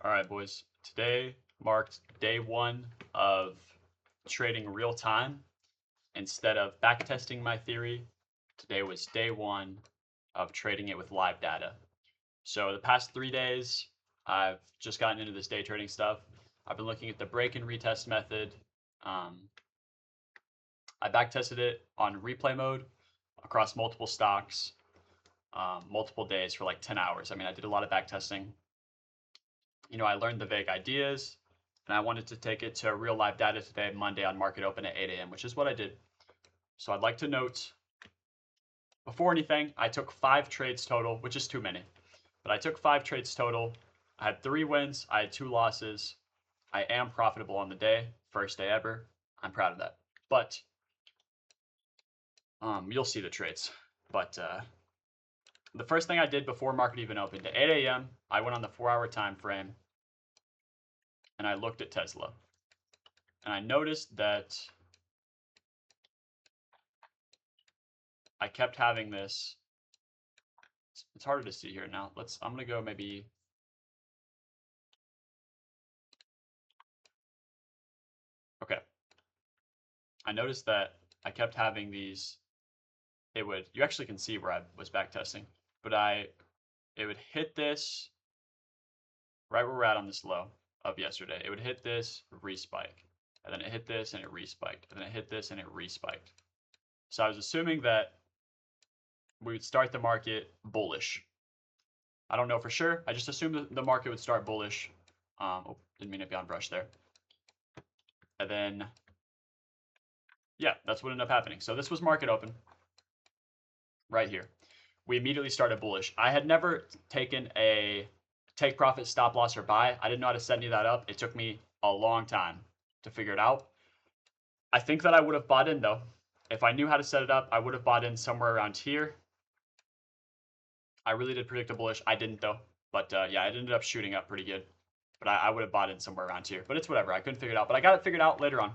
All right, boys. Today marked day one of trading real time. Instead of backtesting my theory, today was day one of trading it with live data. So the past 3 days, I've just gotten into this day trading stuff. I've been looking at the break and retest method. I backtested it on replay mode across multiple stocks, multiple days for like 10 hours. I mean, I did a lot of backtesting. I learned the vague ideas, and I wanted to take it to real live data today, Monday on market open at 8 a.m., which is what I did. So I'd like to note, before anything, I took 5 trades total, which is too many. But I took 5 trades total. I had 3 wins. I had 2 losses. I am profitable on the day. First day ever. I'm proud of that. But you'll see the trades. But the first thing I did before market even opened, at 8 a.m., I went on the 4-hour time frame, and I looked at Tesla. And I noticed that I kept having this. It's harder to see here now. I'm gonna go maybe. Okay. I noticed that I kept having these. You actually can see where I was backtesting, but it would hit this right where we're at on this low of yesterday. It would hit this, respike, and then it hit this and it respiked, and then it hit this and it respiked. So I was assuming that we would start the market bullish. I don't know for sure. I just assumed the market would start bullish. Didn't mean to be on brush there. And then, yeah, that's what ended up happening. So this was market open right here. We immediately started bullish. I had never taken a take profit, stop loss, or buy. I didn't know how to set any of that up. It took me a long time to figure it out. I think that I would have bought in, though. If I knew how to set it up, I would have bought in somewhere around here. I really did predict a bullish. I didn't, though. But yeah, it ended up shooting up pretty good. But I would have bought in somewhere around here. But it's whatever. I couldn't figure it out. But I got it figured out later on.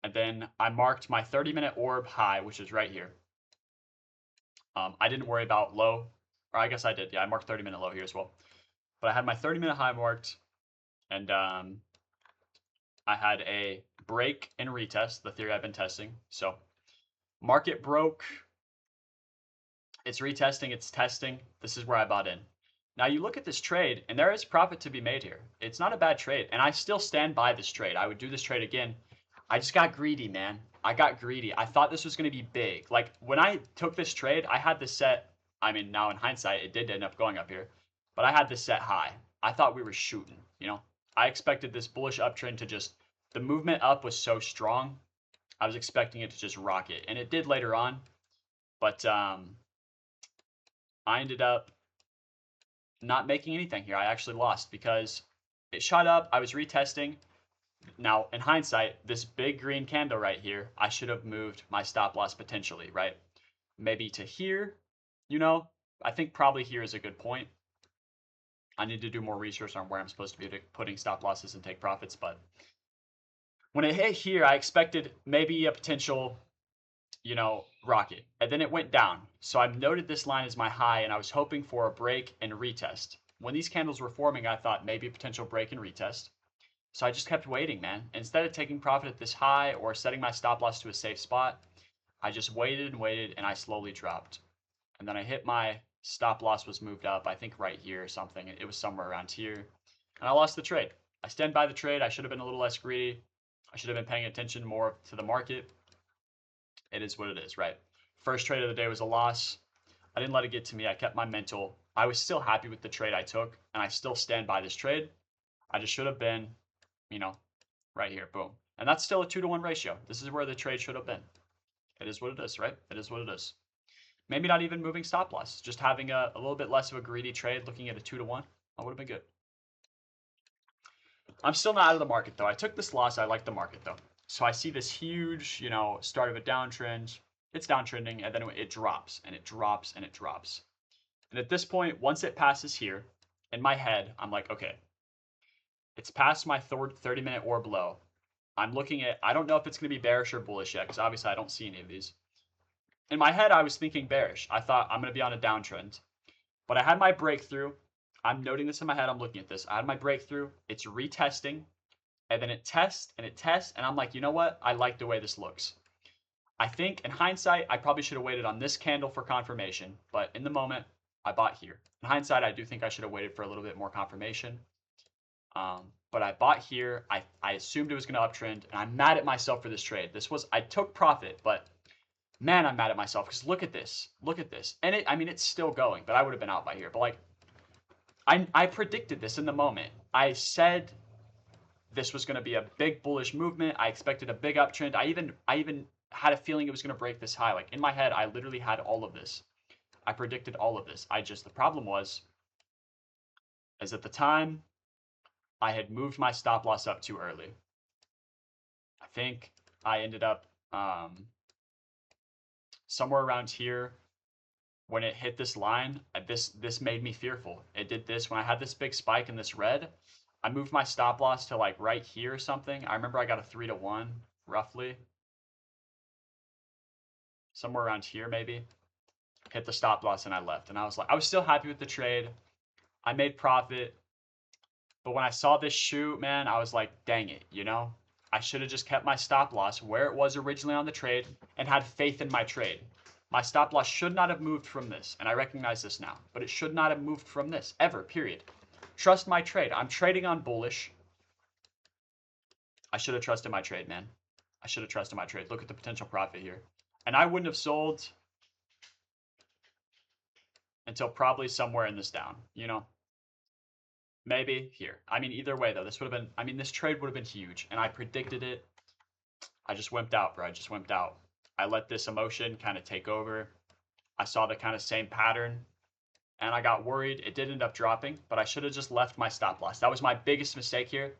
And then I marked my 30-minute orb high, which is right here. I didn't worry about low. Or I guess I did. Yeah, I marked 30-minute low here as well. But I had my 30-minute high marked. And I had a break and retest, the theory I've been testing. So market broke. It's retesting. It's testing. This is where I bought in. Now you look at this trade, and there is profit to be made here. It's not a bad trade, and I still stand by this trade. I would do this trade again. I just got greedy, man. I got greedy. I thought this was going to be big. Like, when I took this trade, I had this set. I mean, now in hindsight, it did end up going up here. But I had this set high. I thought we were shooting, I expected this bullish uptrend to just, the movement up was so strong. I was expecting it to just rocket, and it did later on. But I ended up not making anything here. I actually lost because it shot up. I was retesting. Now, in hindsight, this big green candle right here, I should have moved my stop loss potentially, right? Maybe to here, I think probably here is a good point. I need to do more research on where I'm supposed to be putting stop losses and take profits, but when it hit here, I expected maybe a potential, rocket, and then it went down. So I've noted this line as my high, and I was hoping for a break and retest. When these candles were forming, I thought maybe a potential break and retest. So I just kept waiting, man. Instead of taking profit at this high or setting my stop loss to a safe spot, I just waited and waited, and I slowly dropped. And then I hit my stop loss was moved up, I think right here or something. It was somewhere around here. And I lost the trade. I stand by the trade. I should have been a little less greedy. I should have been paying attention more to the market. It is what it is, right? First trade of the day was a loss. I didn't let it get to me. I kept my mental. I was still happy with the trade I took, and I still stand by this trade. I just should have been, right here, boom. And that's still a 2-to-1 ratio. This is where the trade should have been. It is what it is, right? It is what it is. Maybe not even moving stop loss, just having a little bit less of a greedy trade, looking at a 2-to-1. That would have been good. I'm still not out of the market, though. I took this loss. I like the market, though. So I see this huge, start of a downtrend. It's downtrending, and then it drops, and it drops, and it drops. And at this point, once it passes here, in my head, I'm like, okay, it's past my 30-minute orb low. I'm looking at, I don't know if it's going to be bearish or bullish yet, because obviously I don't see any of these. In my head, I was thinking bearish. I thought I'm going to be on a downtrend. But I had my breakthrough. I'm noting this in my head. I'm looking at this. I had my breakthrough. It's retesting. And then it tests and it tests. And I'm like, you know what? I like the way this looks. I think in hindsight, I probably should have waited on this candle for confirmation. But in the moment, I bought here. In hindsight, I do think I should have waited for a little bit more confirmation. But I bought here. I assumed it was going to uptrend. And I'm mad at myself for this trade. I took profit, but man, I'm mad at myself because look at this. Look at this. And it's still going, but I would have been out by here. But like, I predicted this in the moment. I said this was going to be a big bullish movement. I expected a big uptrend. I even had a feeling it was going to break this high. Like in my head, I literally had all of this. I predicted all of this. The problem is at the time, I had moved my stop loss up too early. I think I ended up somewhere around here when it hit this line. This made me fearful. It did this when I had this big spike in this red. I moved my stop loss to like right here or something. I remember I got a 3-to-1 roughly. Somewhere around here maybe. Hit the stop loss and I left. And I was still happy with the trade. I made profit. But when I saw this shoot, man, I was like, dang it, you know? I should have just kept my stop loss where it was originally on the trade and had faith in my trade. My stop loss should not have moved from this, and I recognize this now, but it should not have moved from this, ever, period. Trust my trade. I'm trading on bullish. I should have trusted my trade, man. I should have trusted my trade. Look at the potential profit here. And I wouldn't have sold until probably somewhere in this down, you know? Maybe here. Either way, though, this would have been, this trade would have been huge, and I predicted it. I just wimped out, bro. I just wimped out. I let this emotion kind of take over. I saw the kind of same pattern, and I got worried. It did end up dropping, but I should have just left my stop loss. That was my biggest mistake here.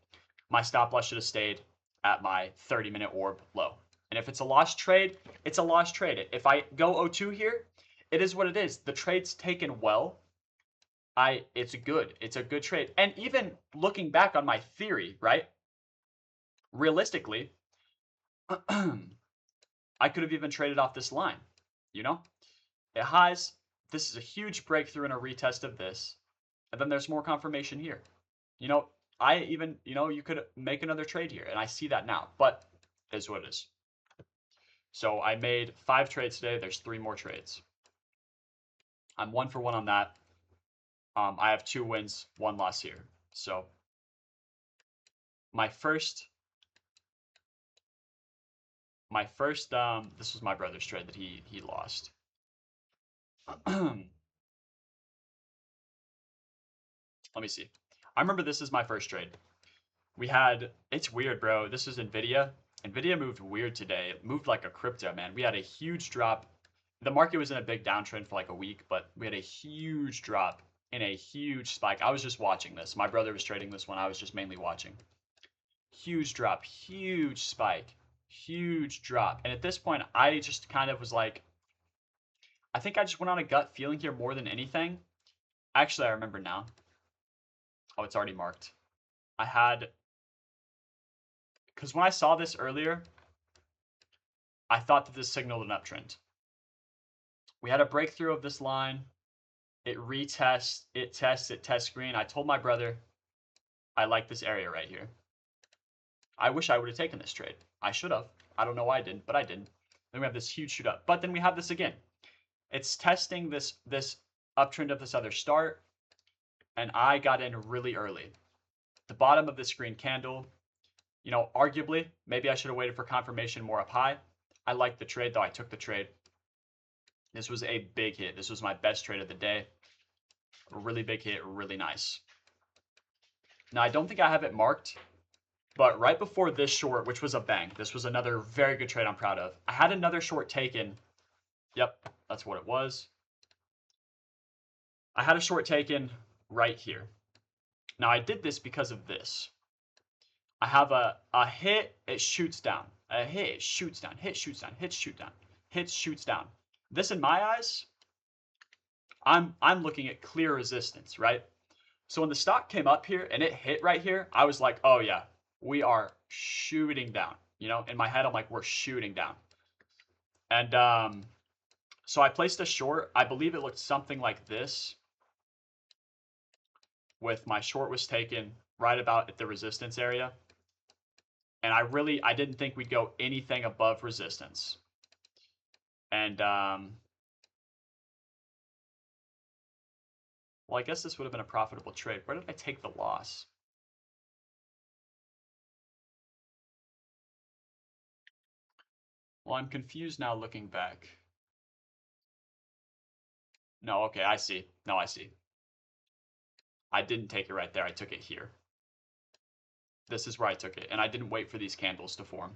My stop loss should have stayed at my 30-minute orb low. And if it's a lost trade, it's a lost trade. If I go 0-2 here, it is what it is. The trade's taken well. It's good. It's a good trade. And even looking back on my theory, right? Realistically, I could have even traded off this line, you know? This is a huge breakthrough and a retest of this. And then there's more confirmation here. You know, you could make another trade here, and I see that now, but it is what it is. So I made 5 trades today. There's 3 more trades. I'm 1 for 1 on that. I have 2 wins, 1 loss here. So my first, this was my brother's trade that he lost. Let me see. I remember this is my first trade. It's weird, bro. This is Nvidia. Nvidia moved weird today. It moved like a crypto, man. We had a huge drop. The market was in a big downtrend for like a week, but we had a huge drop and a huge spike. I was just watching this. My brother was trading this one. I was just mainly watching. Huge drop, huge spike, huge drop. And at this point, I just kind of was like, I think I just went on a gut feeling here more than anything. Actually, I remember now. Oh, it's already marked. Because when I saw this earlier, I thought that this signaled an uptrend. We had a breakthrough of this line. It retests, it tests green. I told my brother, I like this area right here. I wish I would have taken this trade. I should have. I don't know why I didn't, but I didn't. Then we have this huge shoot up. But then we have this again. It's testing this uptrend of this other start, and I got in really early. The bottom of this green candle, you know, arguably, maybe I should have waited for confirmation more up high. I liked the trade, though. I took the trade. This was a big hit. This was my best trade of the day. A really big hit, really nice. Now, I don't think I have it marked, but right before this short, which was a bang, this was another very good trade I'm proud of. I had another short taken. Yep, that's what it was. I had a short taken right here. Now, I did this because of this. I have a hit, it shoots down. A hit, it shoots down. Hit, shoots down. Hit, shoot down. Hit, shoots down. This, in my eyes, I'm looking at clear resistance, right? So when the stock came up here and it hit right here, I was like, oh yeah, we are shooting down. You know, in my head, I'm like, we're shooting down. And so I placed a short. I believe it looked something like this. with my short was taken right about at the resistance area. And I didn't think we'd go anything above resistance. And, well, I guess this would have been a profitable trade. Where did I take the loss? Well, I'm confused now looking back. No, okay, I see. No, I see. I didn't take it right there. I took it here. This is where I took it. And I didn't wait for these candles to form.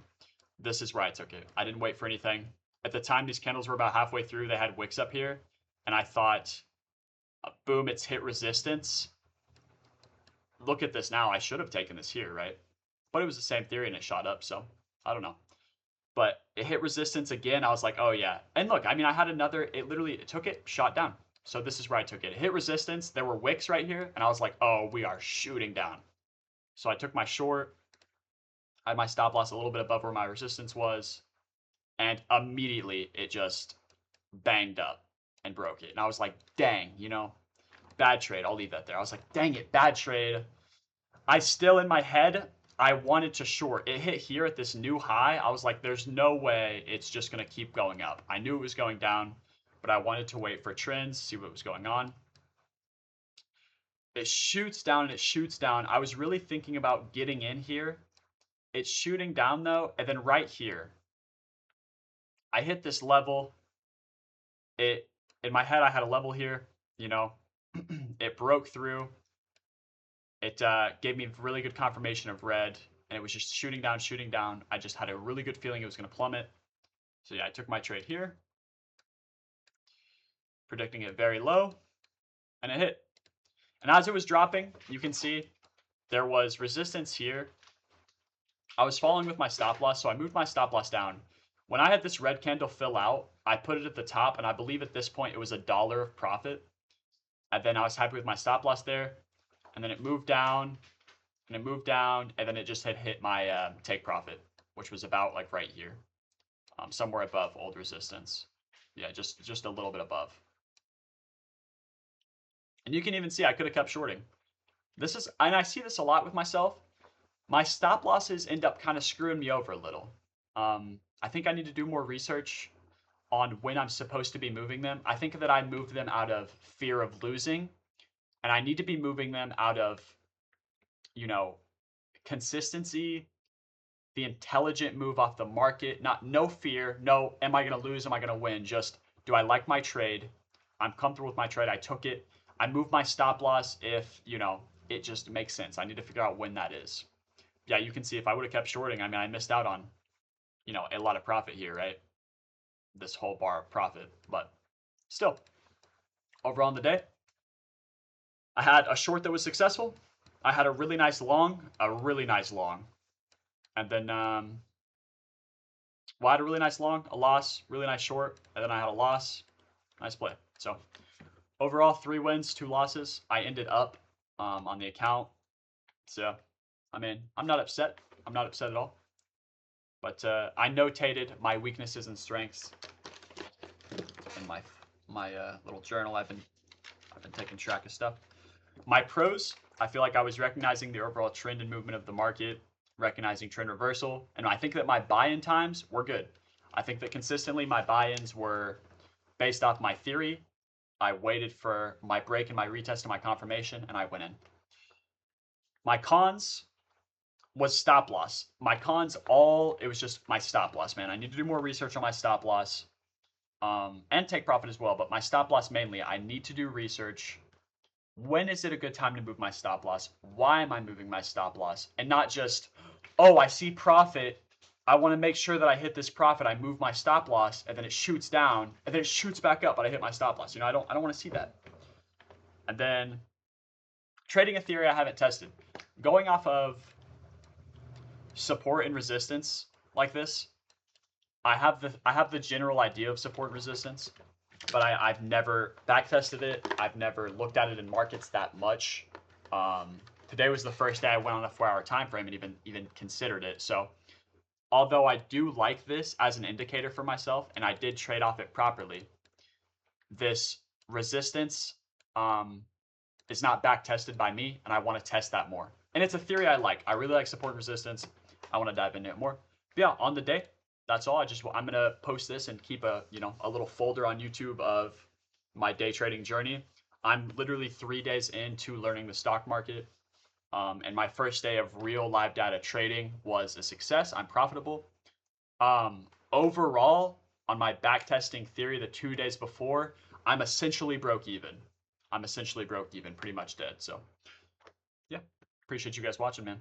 This is where I took it. I didn't wait for anything. At the time, these candles were about halfway through. They had wicks up here. And I thought, boom, it's hit resistance. Look at this now. I should have taken this here, right? But it was the same theory and it shot up, so I don't know. But it hit resistance again. I was like, oh yeah. And look, I mean, I had another, it took it, shot down. So this is where I took it. It hit resistance. There were wicks right here. And I was like, oh, we are shooting down. So I took my short. I had my stop loss a little bit above where my resistance was. And immediately it just banged up and broke it. And I was like, dang, you know, bad trade. I'll leave that there. I was like, dang it, bad trade. I still, in my head, I wanted to short. It hit here at this new high. I was like, there's no way it's just going to keep going up. I knew it was going down, but I wanted to wait for trends, see what was going on. It shoots down and it shoots down. I was really thinking about getting in here. It's shooting down though, and then right here, I hit this level. In my head, I had a level here, you know. It broke through. It gave me really good confirmation of red, and it was just shooting down, shooting down. I just had a really good feeling it was going to plummet. So yeah, I took my trade here, predicting it very low, and it hit. And as it was dropping, you can see there was resistance here. I was following with my stop loss, so I moved my stop loss down. When I had this red candle fill out, I put it at the top, and I believe at this point it was $1 of profit. And then I was happy with my stop loss there. And then it moved down, and it moved down, and then it just had hit my take profit, which was about like right here, somewhere above old resistance. Yeah, just a little bit above. And you can even see I could have kept shorting. This is, and I see this a lot with myself. My stop losses end up kind of screwing me over a little. I think I need to do more research on when I'm supposed to be moving them. I think that I moved them out of fear of losing. And I need to be moving them out of, you know, consistency, the intelligent move off the market, no fear, no, am I going to lose, am I going to win? Just, do I like my trade? I'm comfortable with my trade. I took it. I moved my stop loss if, you know, it just makes sense. I need to figure out when that is. Yeah, you can see if I would have kept shorting, I mean, I missed out on, you know, a lot of profit here, right? This whole bar of profit. But still, overall on the day, I had a short that was successful. I had a really nice long, and then well, I had a really nice long, a loss, really nice short, and then I had a loss. Nice play. So overall, 3 wins, 2 losses. I ended up on the account. So I mean, I'm not upset. I'm not upset at all. But I notated my weaknesses and strengths in my little journal. I've been taking track of stuff. My pros, I feel like I was recognizing the overall trend and movement of the market, recognizing trend reversal, and I think that my buy-in times were good. I think that consistently my buy-ins were based off my theory. I waited for my break and my retest and my confirmation, and I went in. My cons was stop loss. My cons it was just my stop loss, man. I need to do more research on my stop loss and take profit as well, but my stop loss mainly, I need to do research. When is it a good time to move my stop loss? Why am I moving my stop loss? And not just, oh, I see profit. I want to make sure that I hit this profit. I move my stop loss, and then it shoots down, and then it shoots back up, but I hit my stop loss. You know, I don't want to see that. And then trading a theory I haven't tested. Going off of support and resistance like this, I have the general idea of support and resistance, but I've never back tested it. I've never looked at it in markets that much. Today was the first day I went on a 4-hour time frame and even considered it. So although I do like this as an indicator for myself, and I did trade off it properly, this resistance is not back tested by me, and I want to test that more. And it's a theory I like. I really like support resistance. I want to dive into it more. But yeah, on the day, that's all. I'm gonna post this and keep a little folder on YouTube of my day trading journey. I'm literally 3 days into learning the stock market. And my first day of real live data trading was a success. I'm profitable. Overall, on my back testing theory, the 2 days before, I'm essentially broke even. Pretty much dead. So, yeah, appreciate you guys watching, man.